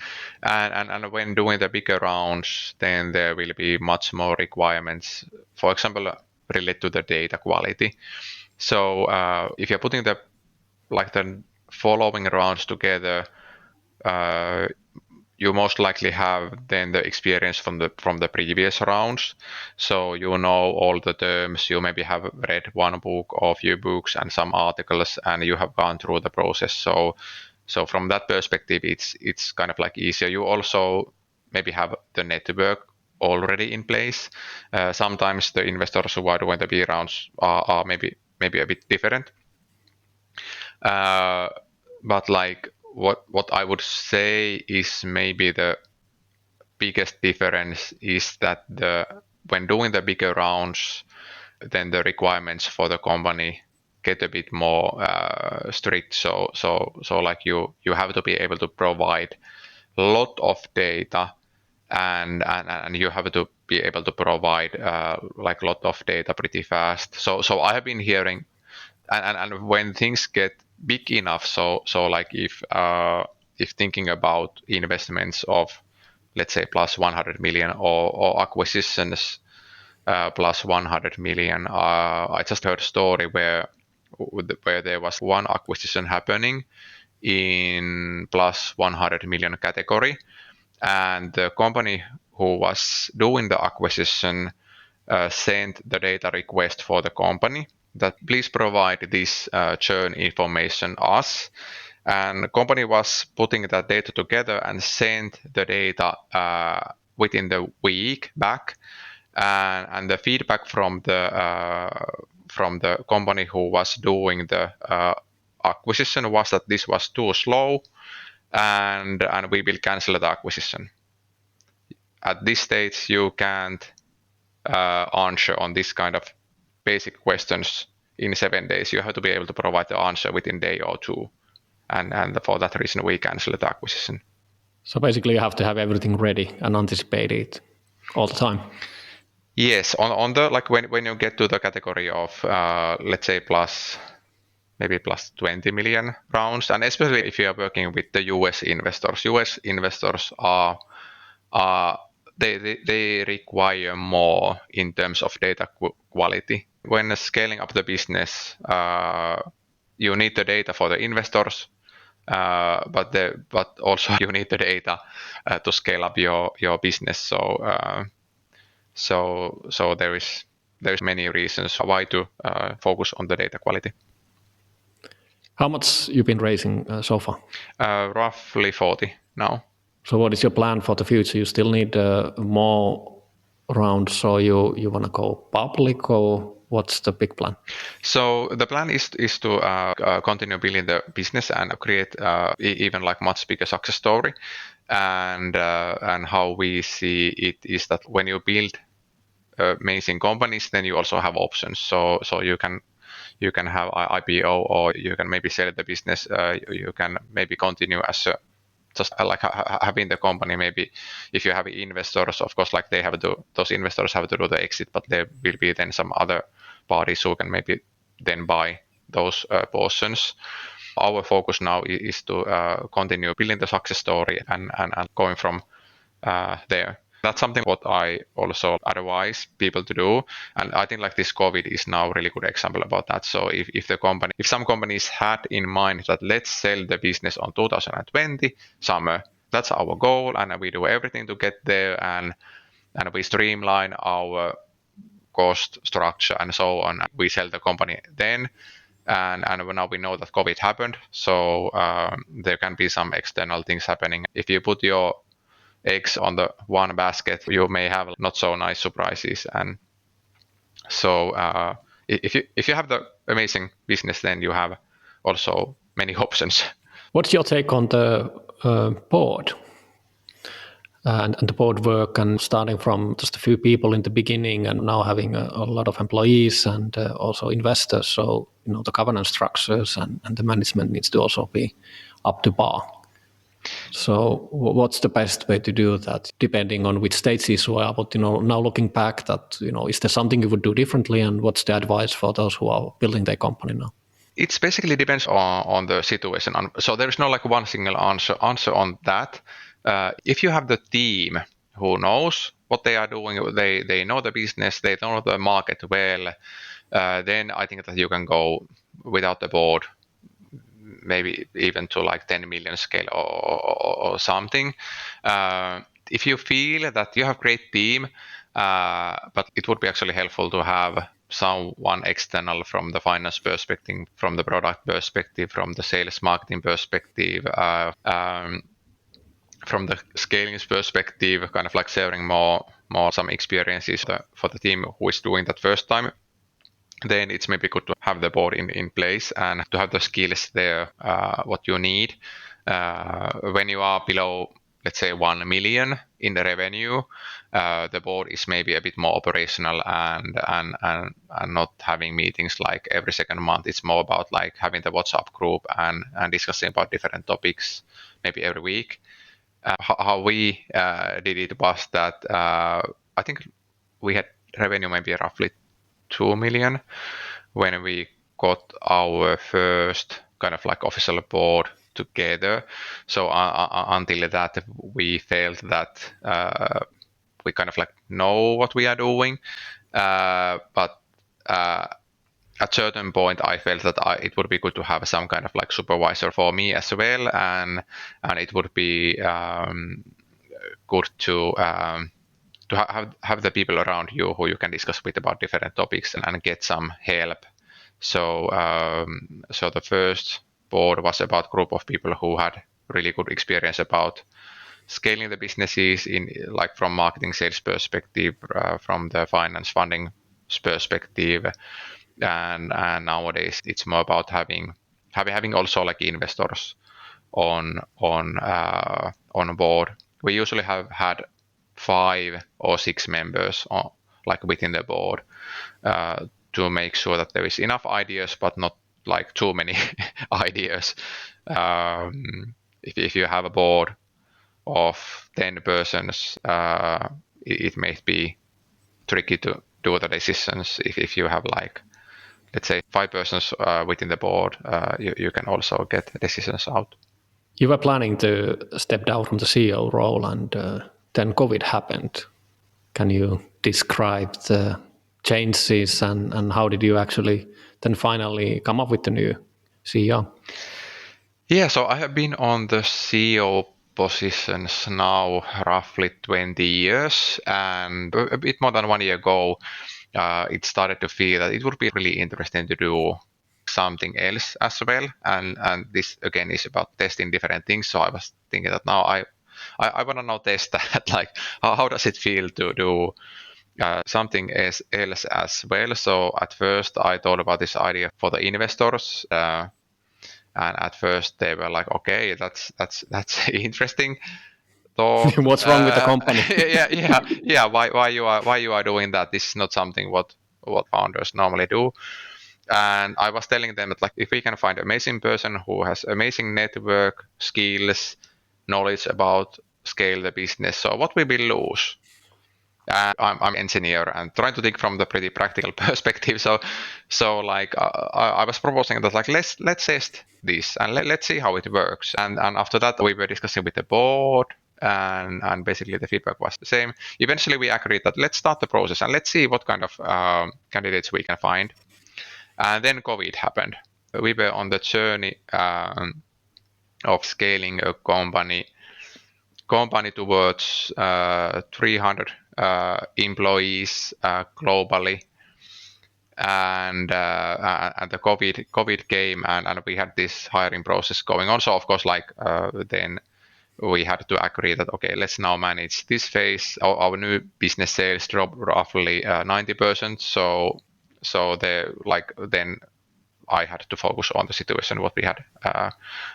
and when doing the bigger rounds, then there will be much more requirements, for example, related to the data quality. So if you're putting the following rounds together, you most likely have then the experience from the previous rounds. So you know all the terms, you maybe have read one book or a few books and some articles, and you have gone through the process. So from that perspective, it's kind of like easier. You also maybe have the network already in place. Sometimes the investors who are doing the B rounds are maybe a bit different. But like what I would say is maybe the biggest difference is that when doing the bigger rounds, then the requirements for the company get a bit more strict. So like you have to be able to provide a lot of data, and you have to be able to provide like a lot of data pretty fast. So I have been hearing, and when things get big enough, so like if thinking about investments of, let's say, plus 100 million or acquisitions plus 100 million. I just heard a story where there was one acquisition happening in plus 100 million category. And the company who was doing the acquisition sent the data request for the company that please provide this churn information us. And the company was putting that data together and sent the data within the week back. And the feedback from the company who was doing the acquisition was that this was too slow, and we will cancel the acquisition. At this stage, you can't answer on this kind of basic questions in 7 days. You have to be able to provide the answer within a day or two. And for that reason, we canceled the acquisition. So basically you have to have everything ready and anticipate it all the time. Yes, on the like when you get to the category of let's say maybe plus 20 million rounds, and especially if you are working with the US investors. US investors are they require more in terms of data quality. When scaling up the business, you need the data for the investors, but also you need the data to scale up your business. So there's many reasons why to focus on the data quality. How much you've been raising so far? Roughly 40 now. So what is your plan for the future? You still need more rounds, so you want to go public, or what's the big plan? So the plan is to continue building the business and create even like much bigger success story. And how we see it is that when you build amazing companies, then you also have options. So you can have IPO, or you can maybe sell the business. You can maybe continue as just like having the company. Maybe if you have investors, of course, like those investors have to do the exit, but there will be then some other parties who can maybe then buy those portions. Our focus now is to continue building the success story and going from there. That's something what I also advise people to do. And I think like this COVID is now a really good example about that. So if some companies had in mind that let's sell the business on 2020 summer, that's our goal, and we do everything to get there, and we streamline our cost structure and so on. We sell the company then, and now we know that COVID happened, so there can be some external things happening. If you put your eggs on the one basket, you may have not so nice surprises. And so if you have the amazing business, then you have also many options. What's your take on the board and the board work, and starting from just a few people in the beginning and now having a lot of employees and also investors? So the governance structures and the management needs to also be up to par. So what's the best way to do that, depending on which stages you are? But now looking back, that is there something you would do differently, and what's the advice for those who are building their company now? It basically depends on the situation. So there's no like one single answer on that. If you have the team who knows what they are doing, they know the business, they know the market well, then I think that you can go without the board, maybe even to like 10 million scale or something. If you feel that you have great team, but it would be actually helpful to have someone external from the finance perspective, from the product perspective, from the sales marketing perspective, from the scaling perspective, kind of like sharing more some experiences for the team who is doing that first time. Then it's maybe good to have the board in place and to have the skills there, what you need. When you are below, let's say 1 million in the revenue, the board is maybe a bit more operational and not having meetings like every second month. It's more about like having the WhatsApp group and discussing about different topics maybe every week. How we did it was that I think we had revenue maybe roughly 2 million when we got our first kind of like official board together. So until that, we felt that we kind of like know what we are doing, but at certain point I felt that it would be good to have some kind of like supervisor for me as well, and it would be good to have the people around you who you can discuss with about different topics and get some help. So so the first board was about group of people who had really good experience about scaling the businesses in like from marketing sales perspective, from the finance funding perspective, and nowadays it's more about having also like investors on board. We usually have had 5 or 6 members like within the board to make sure that there is enough ideas, but not like too many ideas. If you have a board of 10 persons, it may be tricky to do the decisions. If you have like, let's say 5 persons within the board, you can also get decisions out. You were planning to step down from the CEO role, and then COVID happened. Can you describe the changes and how did you actually then finally come up with the new CEO? Yeah, so I have been on the CEO positions now roughly 20 years, and a bit more than 1 year ago, it started to feel that it would be really interesting to do something else as well. And this again is about testing different things. So I was thinking that now I want to now test that, like how does it feel to do something else as well. So at first I thought about this idea for the investors. And at first they were like, okay, that's interesting thought. What's wrong with the company? yeah. Why you are doing that? This is not something what founders normally do. And I was telling them that like if we can find an amazing person who has amazing network, skills, knowledge about scale the business, so what we will lose? And I'm an engineer and trying to think from the pretty practical perspective. So like I was proposing that like let's test this and let's see how it works. And after that we were discussing with the board, and basically the feedback was the same. Eventually we agreed that let's start the process and let's see what kind of candidates we can find. And then COVID happened. We were on the journey of scaling a company towards 300 employees globally, and the COVID came, and we had this hiring process going on. So of course, like then we had to agree that okay, let's now manage this phase. Our new business sales dropped roughly 90%. So then I had to focus on the situation what we had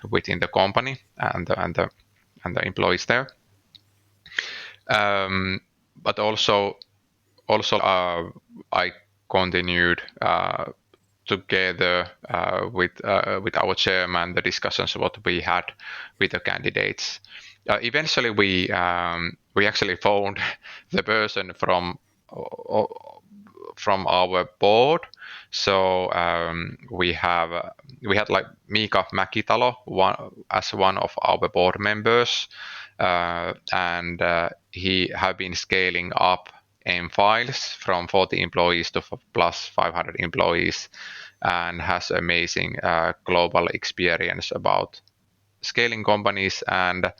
within the company and the employees there. But also I continued together with our chairman the discussions what we had with the candidates. Eventually we actually found the person from our board. So we had like Mika Mäkitalo as one of our board members, and he had been scaling up M-Files from 40 employees to plus 500 employees, and has amazing global experience about scaling companies. And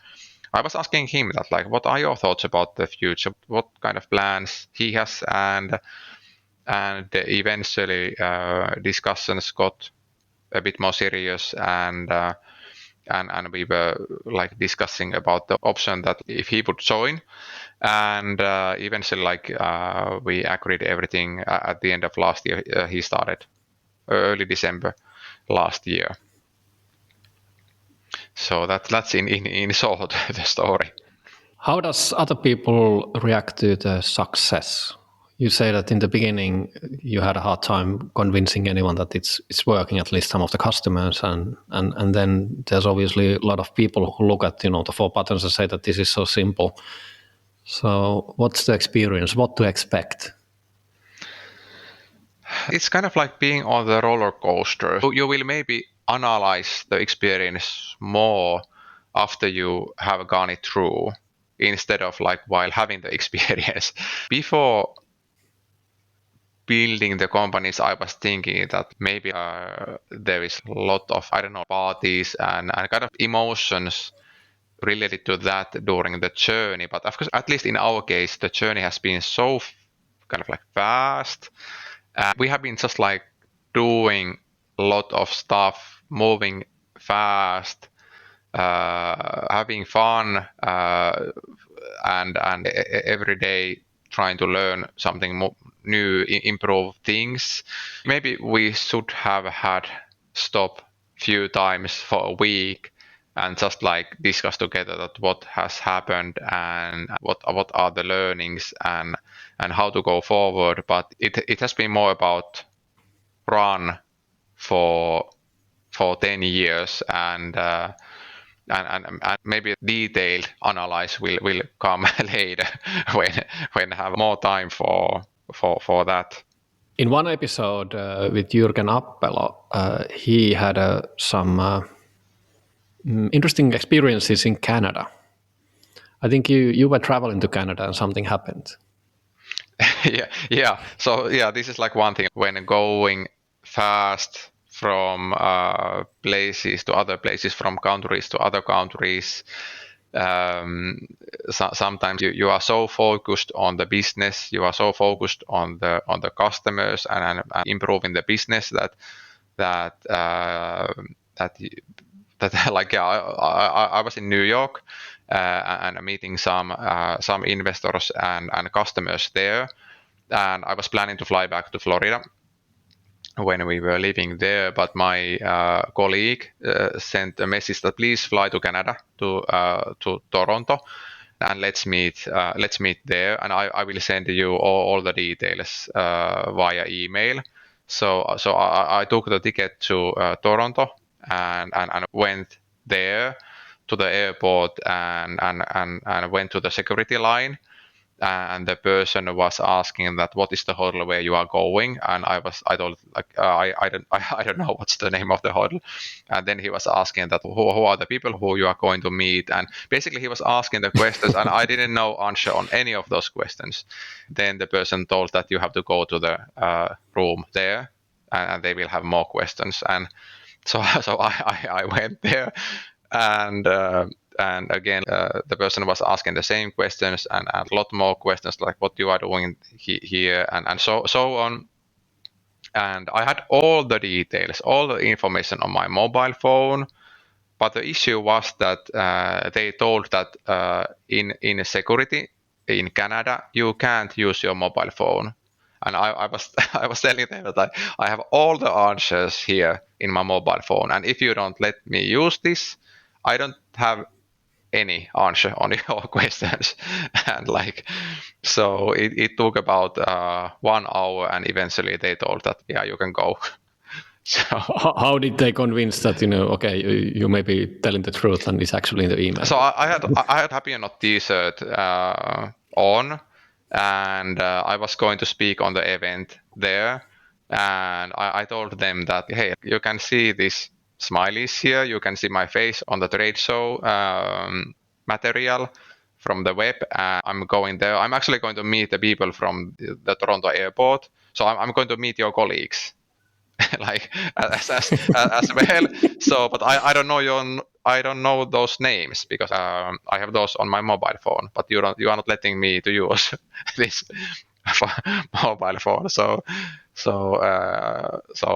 I was asking him that like, what are your thoughts about the future? What kind of plans he has? And eventually discussions got a bit more serious, and we were like discussing about the option that if he would join, and eventually like we agreed everything at the end of last year. He started early December last year. So that's in short the story. How does other people react to the success? You say that in the beginning you had a hard time convincing anyone that it's working, at least some of the customers, and then there's obviously a lot of people who look at the 4 buttons and say that this is so simple. So what's the experience? What to expect? It's kind of like being on the roller coaster. You will maybe analyze the experience more after you have gone it through, building the companies, I was thinking that maybe there is a lot of, I don't know, parties and kind of emotions related to that during the journey. But of course, at least in our case, the journey has been so kind of like fast. We have been just like doing a lot of stuff, moving fast, having fun, and every day trying to learn something new, improve things. Maybe we should have had stop few times for a week and just like discuss together that what has happened and what are the learnings and how to go forward. But it has been more about run for 10 years and maybe detailed analyze will come later when have more time for that. In one episode with Jürgen Appelo, he had some interesting experiences in Canada. I think you were traveling to Canada and something happened. Yeah. So yeah, this is like one thing when going fast from places to other places, from countries to other countries. Sometimes you are so focused on the business, you are so focused on the customers and improving the business that like yeah, I was in New York and meeting some investors and customers there, and I was planning to fly back to Florida when we were living there, but my colleague sent a message that please fly to Canada to Toronto and let's meet there, and I will send you all the details via email. So I took the ticket to Toronto and went there to the airport and went to the security line. And the person was asking that what is the hotel where you are going, and I told like I don't know what's the name of the hotel, and then he was asking that who are the people who you are going to meet, and basically he was asking the questions and I didn't know answer on any of those questions. Then the person told that you have to go to the room there and they will have more questions, and so I went there and again, the person was asking the same questions and a lot more questions, like what you are doing here and so on. And I had all the details, all the information on my mobile phone. But the issue was that they told that in security in Canada, you can't use your mobile phone. And I was telling them that I have all the answers here in my mobile phone. And if you don't let me use this, I don't have any answer on your questions. And like, so it took about 1 hour and eventually they told that, yeah, you can go. So how did they convince that, okay, you may be telling the truth and it's actually in the email? So I had Happy or Not t-shirt on, and I was going to speak on the event there, and I told them that, hey, you can see this smileys here, you can see my face on the trade show material from the web. I'm going there. I'm actually going to meet the people from the Toronto airport, so I'm going to meet your colleagues. Like as well. So, but I don't know I don't know those names because I have those on my mobile phone. But you are not letting me to use this mobile phone. So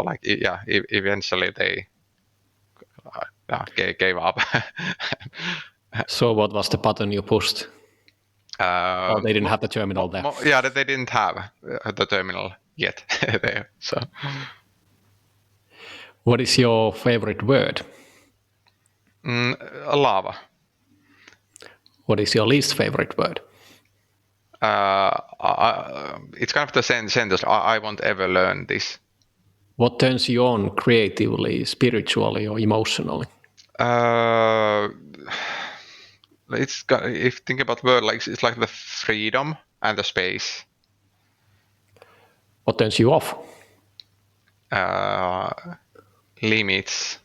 like yeah, eventually they gave up. So what was the button you pushed? They didn't have the terminal there. Yeah, they didn't have the terminal yet there. So. What is your favorite word? Lava. What is your least favorite word? It's kind of the same sentence. I won't ever learn this. What turns you on creatively, spiritually, or emotionally? If you think about word, like it's like the freedom and the space. What turns you off? Limits,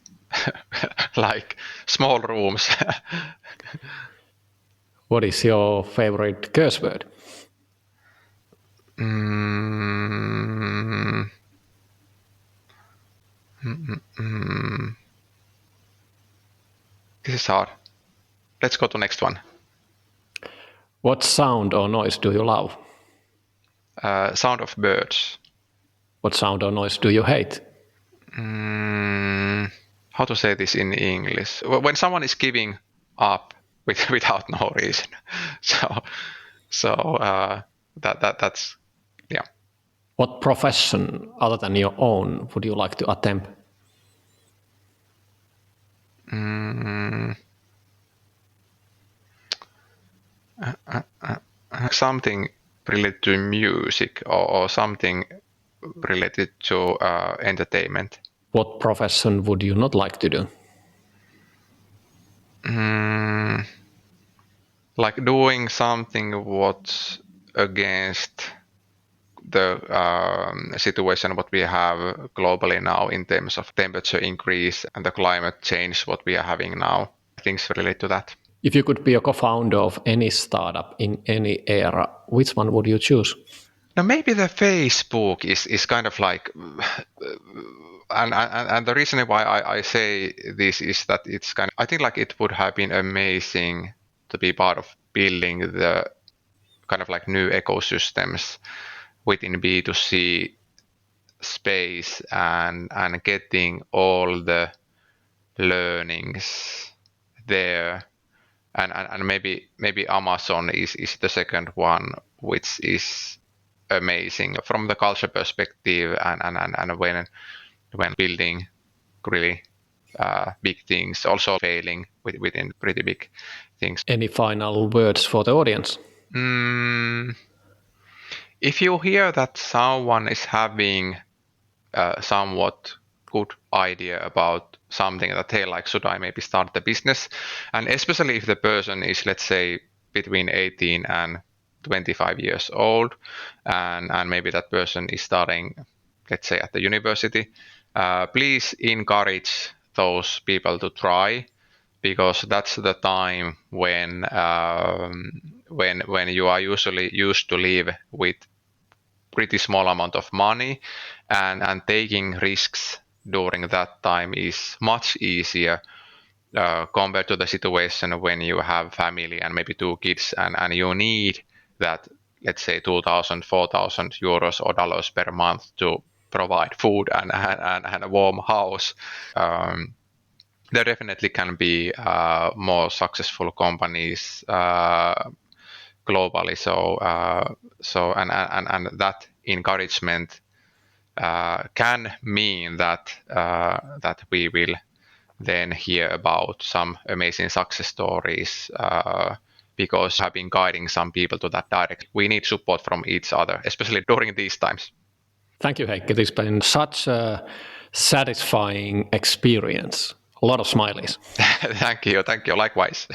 like small rooms. What is your favorite curse word? This is hard. Let's go to next one. What sound or noise do you love? Sound of birds. What sound or noise do you hate? How to say this in English? When someone is giving up without no reason. That's yeah. What profession other than your own would you like to attempt? Something related to music or something related to entertainment. What profession would you not like to do? Like doing something what's against the situation what we have globally now in terms of temperature increase and the climate change what we are having now. Things relate to that. If you could be a co-founder of any startup in any era, which one would you choose? Now maybe the Facebook is kind of like, and the reason why I say this is that it's kind of, I think like it would have been amazing to be part of building the kind of like new ecosystems within B2C space and getting all the learnings there. And maybe Amazon is the second one, which is amazing from the culture perspective and when building really big things, also failing within pretty big things. Any final words for the audience? If you hear that someone is having a somewhat good idea about something that, hey, like, should I maybe start the business? And especially if the person is, let's say, between 18 and 25 years old, and maybe that person is starting, let's say, at the university, please encourage those people to try, because that's the time when you are usually used to live with pretty small amount of money, and taking risks during that time is much easier compared to the situation when you have family and maybe 2 kids and you need that, let's say, 2,000, 4,000 euros or dollars per month to provide food and a warm house. There definitely can be more successful companies globally. So that encouragement can mean that we will then hear about some amazing success stories because have been guiding some people to that direction. We need support from each other, especially during these times. Thank you, Heikki. It's been such a satisfying experience. A lot of smileys. Thank you. Likewise.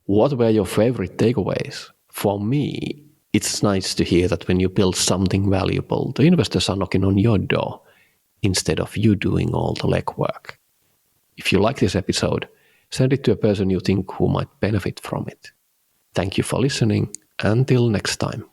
What were your favorite takeaways? For me, it's nice to hear that when you build something valuable, the investors are knocking on your door instead of you doing all the legwork. If you like this episode, send it to a person you think who might benefit from it. Thank you for listening. Until next time.